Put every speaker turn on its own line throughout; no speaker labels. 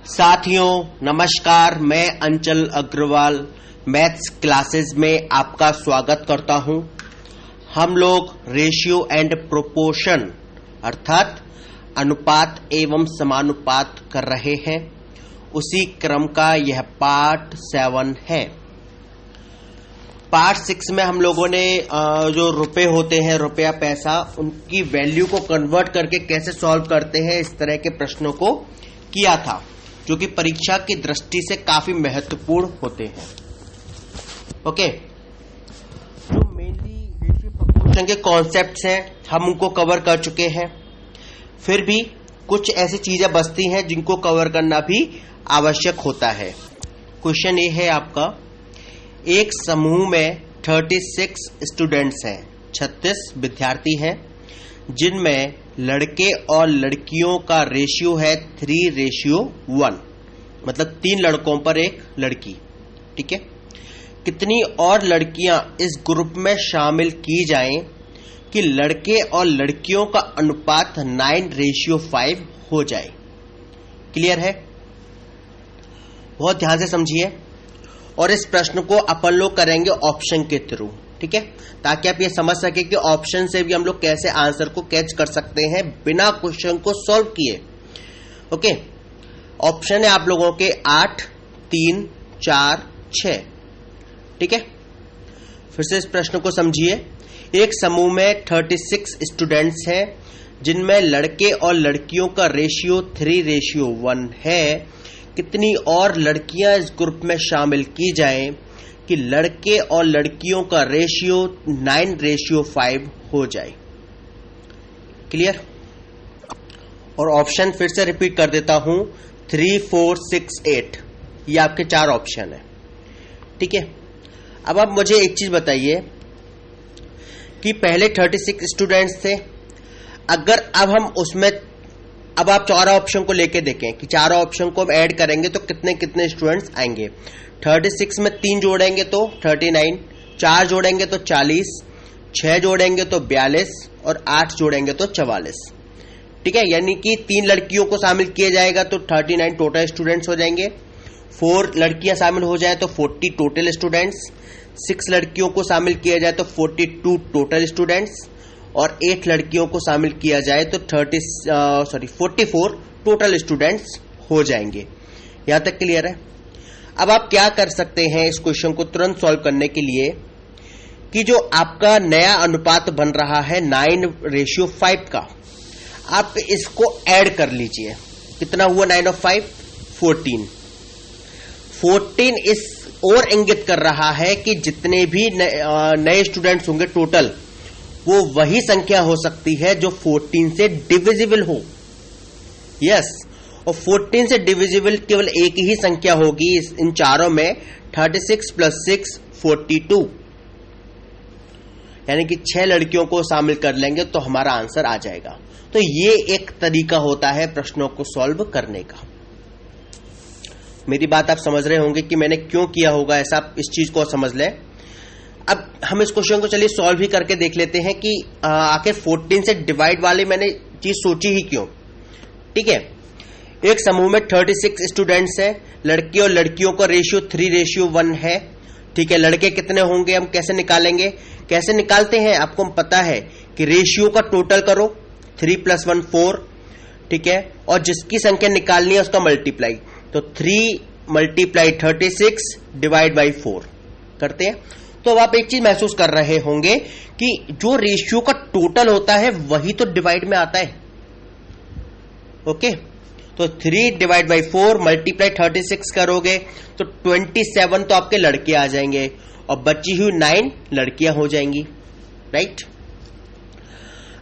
साथियों नमस्कार, मैं अंचल अग्रवाल मैथ्स क्लासेस में आपका स्वागत करता हूं। हम लोग रेशियो एंड प्रोपोर्शन अर्थात अनुपात एवं समानुपात कर रहे हैं। उसी क्रम का यह पार्ट 7 है। पार्ट 6 में हम लोगों ने जो रुपए होते हैं, रुपया पैसा, उनकी वैल्यू को कन्वर्ट करके कैसे सॉल्व करते हैं, इस तरह के प्रश्नों को किया था, जो कि परीक्षा की दृष्टि से काफी महत्वपूर्ण होते हैं। ओके, जो मेनली रेशियो प्रोपोर्शन के कॉन्सेप्ट्स हैं हम उनको कवर कर चुके हैं। फिर भी कुछ ऐसी चीजें बचती हैं जिनको कवर करना भी आवश्यक होता है। क्वेश्चन ये है आपका, एक समूह में 36 स्टूडेंट्स हैं, 36 विद्यार्थी हैं, जिनमें लड़के और लड़कियों का रेशियो है 3:1, मतलब 3 लड़कों पर 1 लड़की। ठीक है, कितनी और लड़कियां इस ग्रुप में शामिल की जाएं कि लड़के और लड़कियों का अनुपात 9:5 हो जाए। क्लियर है? बहुत ध्यान से समझिए और इस प्रश्न को अपन लोग करेंगे ऑप्शन के थ्रू। ठीक है, ताकि आप ये समझ सके कि ऑप्शन से भी हम लोग कैसे आंसर को कैच कर सकते हैं बिना क्वेश्चन को सॉल्व किए। ओके, ऑप्शन है आप लोगों के 8, 3, 4, 6। ठीक है, फिर से इस प्रश्न को समझिए। एक समूह में 36 स्टूडेंट्स हैं, जिनमें लड़के और लड़कियों का रेशियो 3:1 है। कितनी और लड़कियां इस ग्रुप में शामिल की जाएं कि लड़के और लड़कियों का रेशियो 9:5 हो जाए। क्लियर? और ऑप्शन फिर से रिपीट कर देता हूं, 3, 4, 6, 8, ये आपके 4 ऑप्शन है। ठीक है, अब आप मुझे एक चीज बताइए कि पहले 36 स्टूडेंट्स थे, अगर अब हम उसमें अब आप 4 ऑप्शन को लेके देखें कि 4 ऑप्शन को ऐड करेंगे तो कितने कितने स्टूडेंट्स आएंगे। 36 में 3 जोड़ेंगे तो 39, 4 जोड़ेंगे तो 40, 6 जोड़ेंगे तो 42 और 8 जोड़ेंगे तो 44। ठीक है, यानी कि 3 लड़कियों को शामिल किया जाएगा तो 39 टोटल स्टूडेंट्स हो जाएंगे। 4 लड़कियां शामिल हो जाए तो 40 टोटल स्टूडेंट्स। 6 लड़कियों को शामिल किया जाए तो 42 टोटल स्टूडेंट्स और 8 लड़कियों को शामिल किया जाए तो 44 टोटल स्टूडेंट्स हो जाएंगे। यहां तक क्लियर है? अब आप क्या कर सकते हैं इस क्वेश्चन को तुरंत सॉल्व करने के लिए कि जो आपका नया अनुपात बन रहा है 9:5 का, आप इसको ऐड कर लीजिए। कितना हुआ 9/5? 14। 14 इस और इंगित कर रहा है कि जितने भी नए स्टूडेंट्स होंगे टोटल, वो वही संख्या हो सकती है जो 14 से डिविजिबल हो। यस, और 14 से डिविजिबल केवल एक ही संख्या होगी इन चारों में, 36 + 6 42, यानी कि 6 लड़कियों को शामिल कर लेंगे तो हमारा आंसर आ जाएगा। तो ये एक तरीका होता है प्रश्नों को सॉल्व करने का। मेरी बात आप समझ रहे होंगे कि मैंने क्यों किया होगा ऐसा, आप इस चीज को समझ लें। अब हम इस क्वेश्चन को चलिए सॉल्व ही करके देख लेते हैं कि आखिर 14 से डिवाइड वाली मैंने चीज सोची ही क्यों। ठीक है, एक समूह में 36 स्टूडेंट्स हैं, लड़के और लड़कियों का रेशियो 3:1 है। ठीक है, लड़के कितने होंगे हम कैसे निकालेंगे? कैसे निकालते हैं आपको पता है कि रेशियो का टोटल करो, 3 + 1 4। ठीक है, और जिसकी संख्या निकालनी है उसका मल्टीप्लाई, तो 3 × 36 ÷ 4 करते हैं। तो अब आप एक चीज महसूस कर रहे होंगे कि जो रेशियो का टोटल होता है वही तो डिवाइड में आता है। ओके, तो 3 ÷ 4 × 36 करोगे तो 27 तो आपके लड़के आ जाएंगे और बची हुई 9 लड़कियां हो जाएंगी। राइट?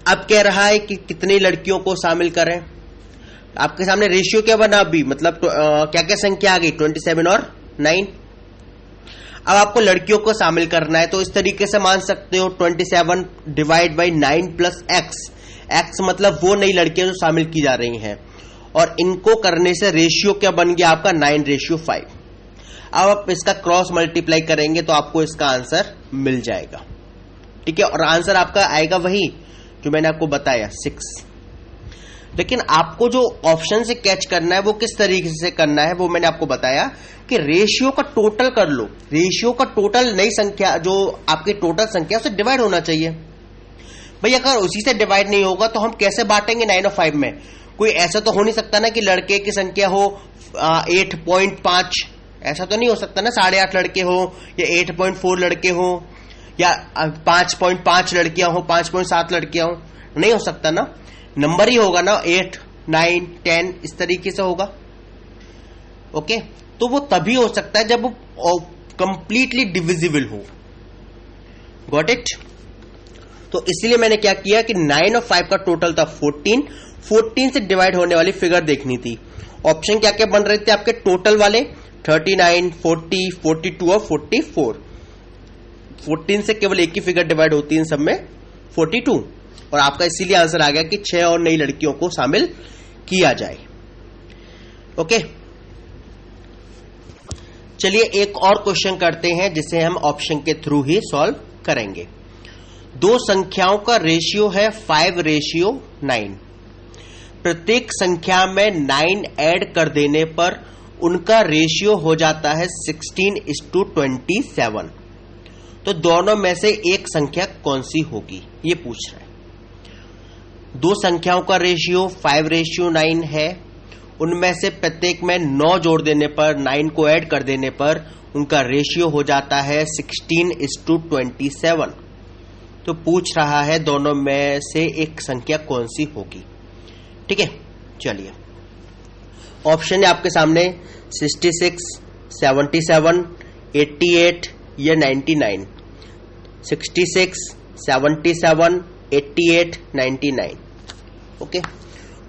अब कह रहा है कि कितनी लड़कियों को शामिल करें। आपके सामने रेशियो क्या बना अभी, मतलब क्या क्या संख्या आ गई, 27 और 9। अब आपको लड़कियों को शामिल करना है तो इस तरीके से मान सकते हो, 27 ÷ 9 + x। x मतलब वो नई लड़कियां जो शामिल की जा रही हैं, और इनको करने से रेशियो क्या बन गया आपका 9:5। अब आप इसका क्रॉस मल्टीप्लाई करेंगे तो आपको इसका आंसर मिल जाएगा। ठीक है, और आंसर आपका आएगा वही जो मैंने आपको बताया, 6। लेकिन आपको जो ऑप्शन से कैच करना है वो किस तरीके से करना है वो मैंने आपको बताया कि रेशियो का टोटल कर लो। रेशियो का टोटल नई संख्या जो आपकी टोटल संख्या उससे डिवाइड होना चाहिए। भाई अगर उसी से डिवाइड नहीं होगा तो हम कैसे बांटेंगे 9 और 5 में? कोई ऐसा तो हो नहीं सकता ना कि लड़के की संख्या हो 8.5, ऐसा तो नहीं हो सकता ना 8.5 लड़के हो या 8.4 लड़के हो या 5.5 लड़कियां हो, 5.7 लड़कियां हो, नहीं हो सकता ना। नंबर ही होगा ना 8, 9, 10 इस तरीके से होगा। ओके, तो वो तभी हो सकता है जब वो कंप्लीटली डिविजिबल हो। Got it? तो इसलिए मैंने क्या किया कि 9 और 5 का टोटल था 14 से डिवाइड होने वाली फिगर देखनी थी। ऑप्शन क्या क्या बन रहे थे आपके टोटल वाले? 39, 40, 42 और 44। 14 से केवल एक ही फिगर डिवाइड होती है इन सब में, 42। और आपका इसीलिए आंसर आ गया कि 6 और नई लड़कियों को शामिल किया जाए। ओके, चलिए एक और क्वेश्चन करते हैं जिसे हम ऑप्शन के थ्रू ही सॉल्व करेंगे। दो संख्याओं का रेशियो है 5:9। प्रत्येक संख्या में 9 ऐड कर देने पर उनका रेशियो हो जाता है 16:27। तो दोनों में से एक संख्या कौन सी होगी, ये पूछ रहा है। दो संख्याओं का रेशियो 5:9 है, उनमें से प्रत्येक में 9 जोड़ देने पर, 9 को ऐड कर देने पर उनका रेशियो हो जाता है 16:27। तो पूछ रहा है दोनों में से एक संख्या कौन सी होगी। ठीक है, चलिए ऑप्शन है आपके सामने 66, 77, 88 या 99। 66, 77, 88, 99। ओके,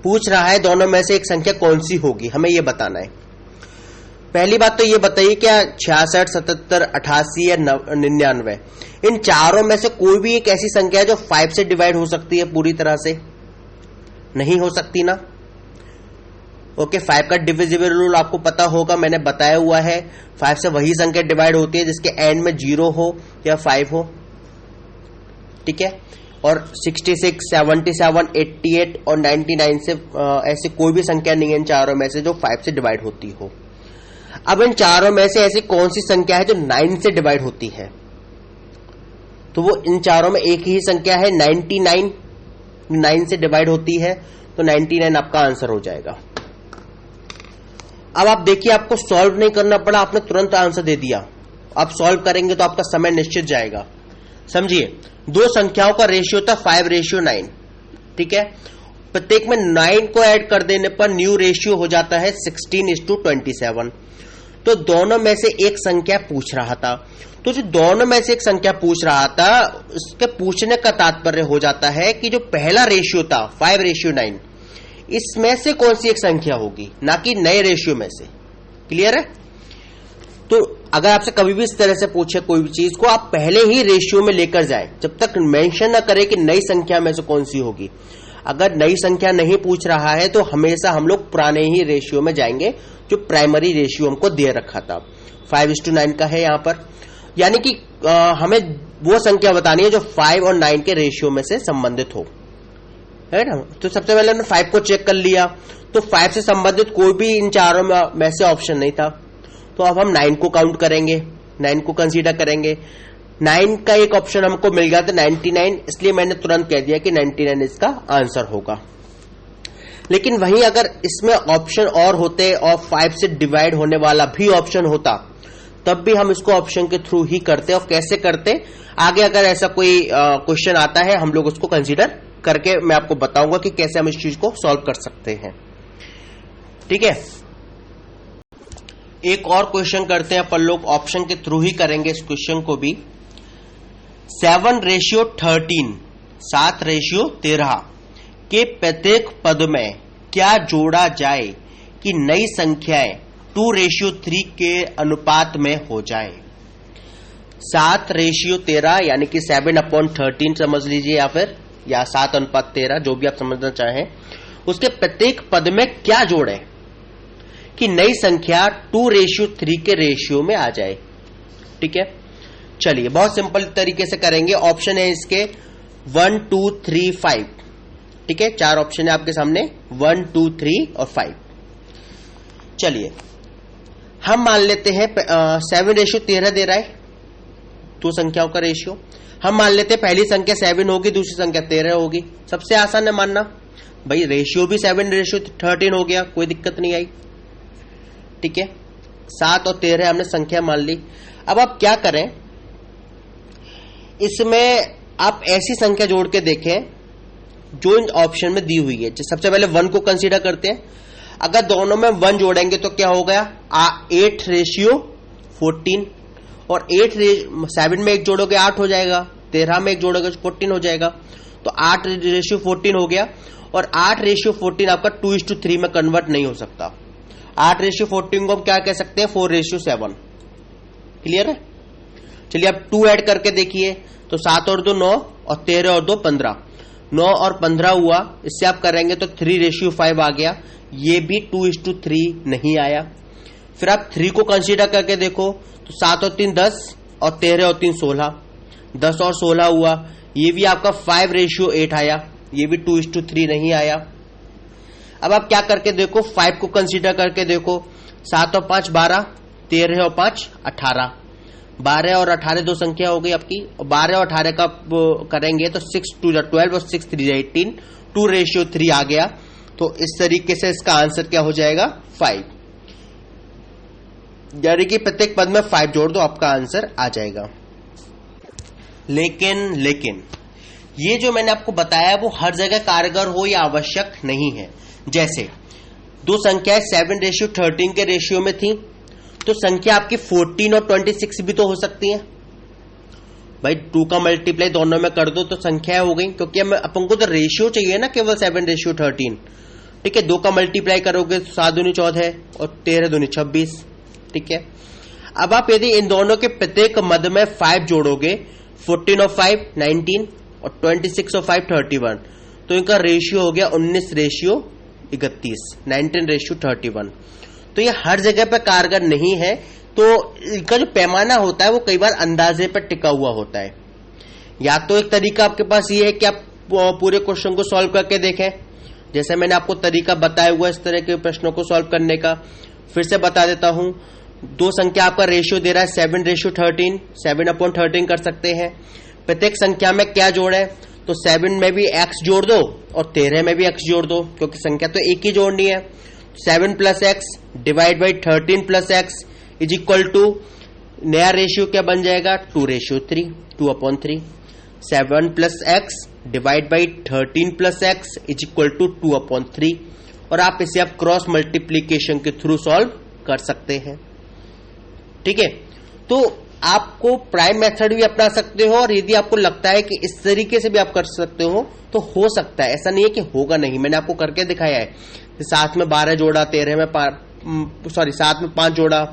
पूछ रहा है दोनों में से एक संख्या कौन सी होगी, हमें यह बताना है। पहली बात तो ये बताइए क्या 66, 77, 88 या 99 इन चारों में से कोई भी एक ऐसी संख्या है जो 5 से डिवाइड हो सकती है? पूरी तरह से नहीं हो सकती ना। ओके, 5 का डिविजिबल रूल आपको पता होगा, मैंने बताया हुआ है। 5 से वही संख्या डिवाइड होती है जिसके एंड में 0 हो या 5 हो। ठीक है, और 66, 77, 88 और 99 से ऐसी कोई भी संख्या नहीं है इन चारों में से जो 5 से डिवाइड होती हो। अब इन चारों में से ऐसी कौन सी संख्या है जो 9 से डिवाइड होती है? तो वो इन चारों में एक ही संख्या है 99, 9 से डिवाइड होती है, तो 99 आपका आंसर हो जाएगा। अब आप देखिए, आपको सॉल्व नहीं करना पड़ा, आपने तुरंत आंसर दे दिया। आप सॉल्व करेंगे तो आपका समय निश्चित जाएगा। समझिए, दो संख्याओं का रेशियो था 5:9। ठीक है, प्रत्येक में 9 को ऐड कर देने पर न्यू रेशियो हो जाता है 16:27। तो दोनों में से एक संख्या पूछ रहा था। तो जो दोनों में से एक संख्या पूछ रहा था, उसके पूछने का तात्पर्य हो जाता है कि जो पहला रेशियो था 5:9, इसमें से कौन सी एक संख्या होगी, ना कि नए रेशियो में से। क्लियर है? तो अगर आपसे कभी भी इस तरह से पूछे कोई भी चीज को, आप पहले ही रेशियो में लेकर जाएं, जब तक मेंशन ना करें कि नई संख्या में से कौन सी होगी। अगर नई संख्या नहीं पूछ रहा है तो हमेशा हम लोग पुराने ही रेशियो में जाएंगे जो प्राइमरी रेशियो हमको दे रखा था। 5:9 का है यहां पर, यानी कि हमें वो संख्या बतानी है जो 5 और 9 के रेशियो में से संबंधित हो, है ना। तो सबसे पहले हमने 5 को चेक कर लिया, तो 5 से संबंधित कोई भी इन चारों में से ऑप्शन नहीं था। तो अब हम 9 को काउंट करेंगे, 9 को कंसीडर करेंगे। 9 का एक ऑप्शन हमको मिल गया था 99, इसलिए मैंने तुरंत कह दिया कि 99 इसका आंसर होगा। लेकिन वहीं अगर इसमें ऑप्शन और होते और 5 से डिवाइड होने वाला भी ऑप्शन होता, तब भी हम इसको ऑप्शन के थ्रू ही करते। और कैसे करते, आगे अगर ऐसा कोई क्वेश्चन आता है हम लोग उसको कंसीडर करके मैं आपको बताऊंगा कि कैसे हम इस चीज को सॉल्व कर सकते हैं। ठीक है, एक और क्वेश्चन करते हैं अपन लोग, ऑप्शन के थ्रू ही करेंगे इस क्वेश्चन को भी। 7:13, 7:13 के प्रत्येक पद में क्या जोड़ा जाए कि नई संख्याएं 2:3 के अनुपात में हो जाए। 7:13 यानी कि 7/13 समझ लीजिए, या 7:13, जो भी आप समझना चाहें। उसके प्रत्येक पद में क्या जोड़े कि नई संख्या 2:3 के रेशियो में आ जाए। ठीक है, चलिए बहुत सिंपल तरीके से करेंगे। ऑप्शन है इसके 1, 2, 3, 5। ठीक है, 4 ऑप्शन है आपके सामने, 1, 2, 3 और 5। चलिए हम मान लेते हैं 7:13 दे रहा है, 2 संख्याओं का रेशियो। हम मान लेते हैं पहली संख्या 7 होगी, दूसरी संख्या 13 होगी। सबसे आसान है मानना, भाई रेशियो भी 7:13 हो गया, कोई दिक्कत नहीं आई। ठीक है, 7 और 13 हमने संख्या मान ली। अब आप क्या करें, इसमें आप ऐसी संख्या जोड़ के देखें जो इन ऑप्शन में दी हुई है। सबसे पहले 1 को कंसीडर करते हैं। अगर दोनों में 1 जोड़ेंगे तो क्या हो गया, 8:14, और 7 में 1 जोड़ोगे 8 हो जाएगा, 13 में 1 जोड़ोगे 14 हो जाएगा। तो 8:14 हो गया, और 8:14 आपका 2:3 में कन्वर्ट नहीं हो सकता। 8:14 को हम क्या कह सकते हैं, 4:7। क्लियर है? चलिए अब 2 ऐड करके देखिए, तो 7 और 2 9, और 13 और 2 15, 9 और 15 हुआ। इससे आप करेंगे तो 3:5 आ गया, ये भी 2:3 नहीं आया। फिर आप 3 को कंसीडर करके देखो, तो 7 और 3 10, और 13 और 3 16, 10 और 16 हुआ, ये भी आपका 5:8 आया, ये भी 2:3 नहीं आया। अब आप क्या करके देखो, 5 को कंसीडर करके देखो, 7 और 5 12, 13 और 5 18, 12 और 18 दो संख्या हो गई आपकी, और 12 और 18 का करेंगे तो 6 2 12 और 6 3 18, 2:3 आ गया। तो इस तरीके से इसका आंसर क्या हो जाएगा, 5। यानी कि प्रत्येक पद में 5 जोड़ दो, आपका आंसर आ जाएगा। लेकिन ये जो मैंने आपको बताया वो हर जगह कारगर हो या आवश्यक नहीं है। जैसे दो संख्याएं 7:13 के रेशियो में थी, तो संख्या आपकी 14 और 26 भी तो हो सकती है। भाई 2 का मल्टीप्लाई दोनों में कर दो तो संख्या हो गई, क्योंकि अपन को तो रेशियो चाहिए ना, केवल 7:13। ठीक है, 2 का मल्टीप्लाई करोगे तो 7 दूनी 14 और 13 दूनी 26। ठीक है, अब आप यदि इन दोनों के प्रत्येक मद में 5 जोड़ोगे, 14 और 5 19, और 26 और 5 31, तो इनका रेशियो हो गया 19:31, 19:31। तो ये हर जगह पर कारगर नहीं है। तो इनका जो पैमाना होता है वो कई बार अंदाजे पर टिका हुआ होता है। या तो एक तरीका आपके पास ये है कि आप पूरे क्वेश्चन को सॉल्व करके देखें, जैसे मैंने आपको तरीका बताया हुआ इस तरह के प्रश्नों को सॉल्व करने का। फिर से बता देता हूं, दो संख्या आपका रेशियो दे रहा है 7:13, 7/13 कर सकते हैं। प्रत्येक संख्या में क्या जोड़े, तो 7 में भी x जोड़ दो और 13 में भी x जोड़ दो, क्योंकि संख्या तो एक ही जोड़नी है। 7 + x divide by 13 + x is equal to, नया रेशियो क्या बन जाएगा, 2:3, 2/3। 7 + x divide by 13 + x is equal to 2/3। और आप इसे आप क्रॉस मल्टीप्लीकेशन के थ्रू सॉल्व कर सकते हैं। ठीक है, तो आपको प्राइम मेथड भी अपना सकते हो, और यदि आपको लगता है कि इस तरीके से भी आप कर सकते हो तो हो सकता है, ऐसा नहीं है कि होगा नहीं। मैंने आपको करके दिखाया है, 7 में 12 जोड़ा, 13 में 7 में 5 जोड़ा,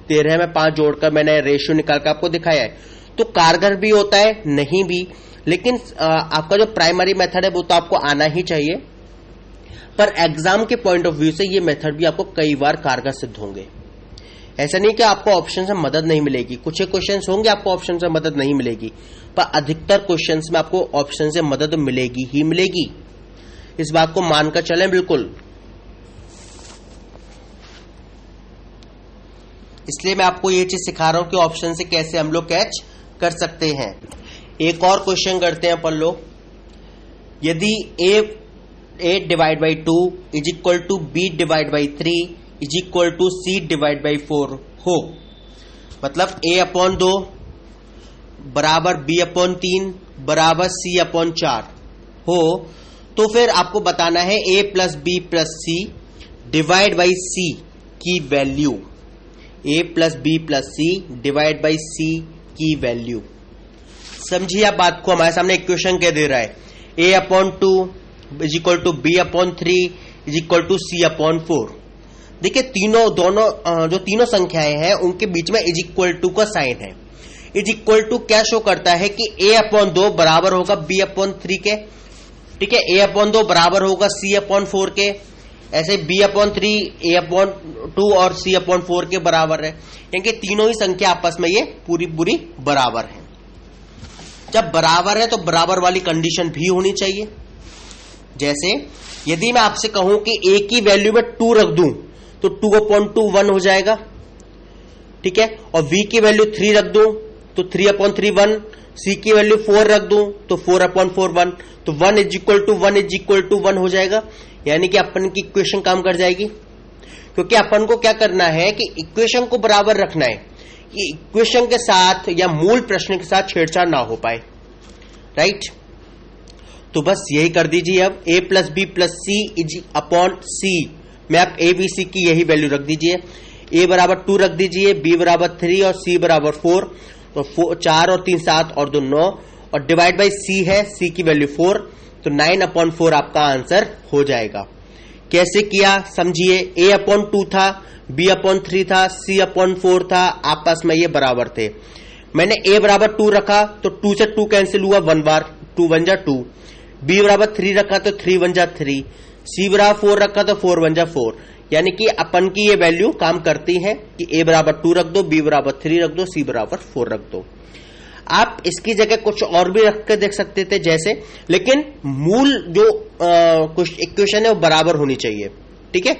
13 में 5 जोड़कर मैंने रेशियो निकाल कर आपको दिखाया है। तो कारगर भी होता है, नहीं भी, लेकिन आपका जो प्राइमरी मेथड है वो तो आपको आना ही चाहिए। पर एग्जाम के पॉइंट ऑफ व्यू से ये मेथड भी आपको कई बार कारगर सिद्ध होंगे। ऐसा नहीं कि आपको ऑप्शन से मदद नहीं मिलेगी, कुछ क्वेश्चंस होंगे आपको ऑप्शन से मदद नहीं मिलेगी, पर अधिकतर क्वेश्चंस में आपको ऑप्शन से मदद मिलेगी ही मिलेगी। इस बात को मानकर चलें बिल्कुल। इसलिए मैं आपको ये चीज सिखा रहा हूं कि ऑप्शन से कैसे हम लोग कैच कर सकते हैं। एक और क्वेश्चन करते हैं अपन लोग। यदि 8 divide by 2 is equal to b divide by 3 is equal to c divide by 4 हो, मतलब a/2 बराबर b/3 बराबर c/4 हो, तो फिर आपको बताना है a plus b plus c divide by c की value, a plus b plus c divide by c की वैल्यू। समझिए आप बात को, हमारे सामने इक्वेशन क्या दे रहा है, a/2 is equal to b/3 is equal to c/4। देखिए जो तीनों संख्याएं हैं उनके बीच में इज इक्वल टू का साइन है। इज इक्वल टू क्या शो करता है कि a/2 बराबर होगा b/3 के। ठीक है, a/2 बराबर होगा c/4 के। ऐसे b/3 a/2 और c/4 के बराबर है, क्योंकि तीनों ही संख्या आपस में ये पूरी बराबर है। जब बराबर है तो बराबर वाली कंडीशन भी होनी चाहिए। जैसे यदि मैं आपसे कहूं कि a की वैल्यू में 2 रख दूं तो 2/2 1 हो जाएगा, ठीक है। और v की वैल्यू 3 रख दूं तो 3/3 1, c की वैल्यू 4 रख दूं तो 4/4 1, तो 1 = 1 हो जाएगा। यानी कि अपन की इक्वेशन काम कर जाएगी, क्योंकि अपन को क्या करना है कि इक्वेशन को बराबर रखना है, कि इक्वेशन के साथ या मूल प्रश्न के साथ छेड़छाड़ ना हो पाए, राइट। तो बस यही कर दीजिए। अब a + b + c/c में आप a b c की यही वैल्यू रख दीजिए। a = 2 रख दीजिए, b = 3 और c = 4, तो 4 और 3 7 और 2 9, और डिवाइड बाई c है, c की वैल्यू 4, तो 9/4 आपका आंसर हो जाएगा। कैसे किया समझिए। a/2 था, b/3 था, c/4 था, आपस में ये बराबर थे। मैंने a = 2 रखा तो 2 से 2 कैंसिल हुआ 1 बार, 2 1 जा 2, b = 3 रखा तो 3 1 जा 3, c = 4 रखा तो 4 1 जा 4। यानी कि अपन की ये वैल्यू काम करती है कि a = 2 रख दो, b = 3 रख दो, c = 4 रख दो। आप इसकी जगह कुछ और भी रख के देख सकते थे जैसे, लेकिन मूल जो कुछ इक्वेशन है वो बराबर होनी चाहिए, ठीक है।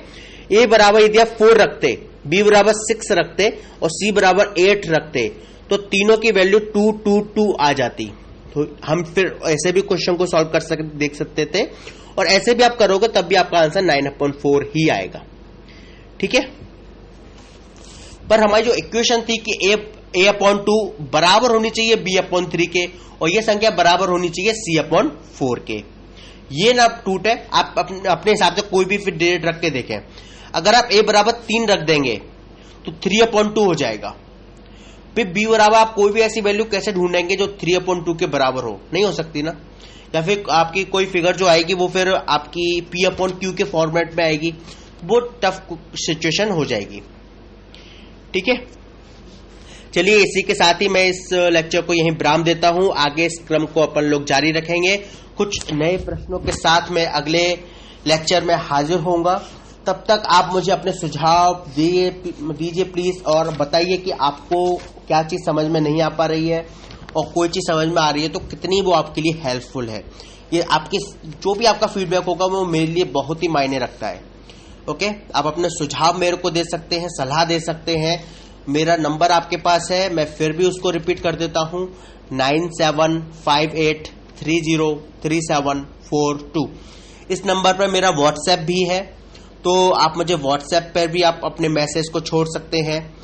a बराबर यदि आप 4 रखते, b = 6 रखते और c = 8 रखते तो तीनों की वैल्यू 2 2 2 आ जाती। तो हम फिर ऐसे भी क्वेश्चन को सॉल्व कर सकते देख सकते थे, और ऐसे भी आप करोगे तब भी आपका आंसर 9/4 ही आएगा, ठीक है। पर हमारी जो इक्वेशन थी कि a/2 बराबर होनी चाहिए b/3 के, और ये संख्या बराबर होनी चाहिए c/4 के। ये ना टूटे, आप अपने हिसाब से कोई भी फिर डेट रख के देखें। अगर आप a = 3 रख देंगे तो 3/2 हो जाएगा। फिर b बराबर आप कोई भी ऐसी वैल्यू कैसे ढूंढेंगे जो 3/2 के बराबर हो, नहीं हो सकती ना। या फिर आपकी कोई फिगर जो आएगी वो फिर आपकी p/q के फॉर्मेट में आएगी, वो टफ सिचुएशन हो जाएगी, ठीक है। चलिए इसी के साथ ही मैं इस लेक्चर को यहीं विराम देता हूं। आगे इस क्रम को अपन लोग जारी रखेंगे, कुछ नए प्रश्नों के साथ मैं अगले लेक्चर में हाजिर होऊंगा। तब तक आप मुझे अपने सुझाव दीजिए प्लीज, और बताइए कि आपको क्या चीज समझ में नहीं आ पा रही है, और कोई चीज समझ में आ रही है तो कितनी वो आपके लिए हेल्पफुल है। ये आपकी जो भी आपका फीडबैक होगा वो मेरे लिए बहुत ही मायने रखता है, ओके। आप अपने सुझाव मेरे को दे सकते हैं, सलाह दे सकते हैं। मेरा नंबर आपके पास है, मैं फिर भी उसको रिपीट कर देता हूं, 9758303742। इस नंबर पर मेरा व्हाट्सएप भी है, तो आप मुझे व्हाट्सएप पर भी आप अपने मैसेज को छोड़ सकते हैं,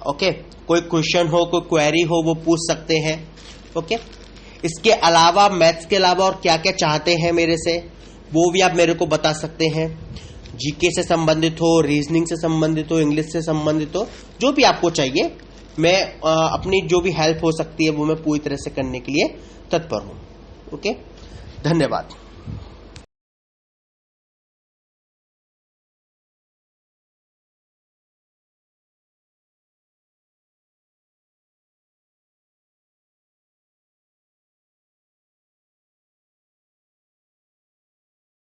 ओके। कोई क्वेश्चन हो, कोई क्वेरी हो, वो पूछ सकते हैं, ओके। इसके अलावा मैथ्स के अलावा और क्या क्या चाहते हैं मेरे से, वो भी आप मेरे को बता सकते हैं। जीके से संबंधित हो, रीजनिंग से संबंधित हो, इंग्लिश से संबंधित हो, जो भी आपको चाहिए, मैं अपनी जो भी हेल्प हो सकती है वो मैं पूरी तरह से करने के लिए तत्पर हूं, ओके। धन्यवाद।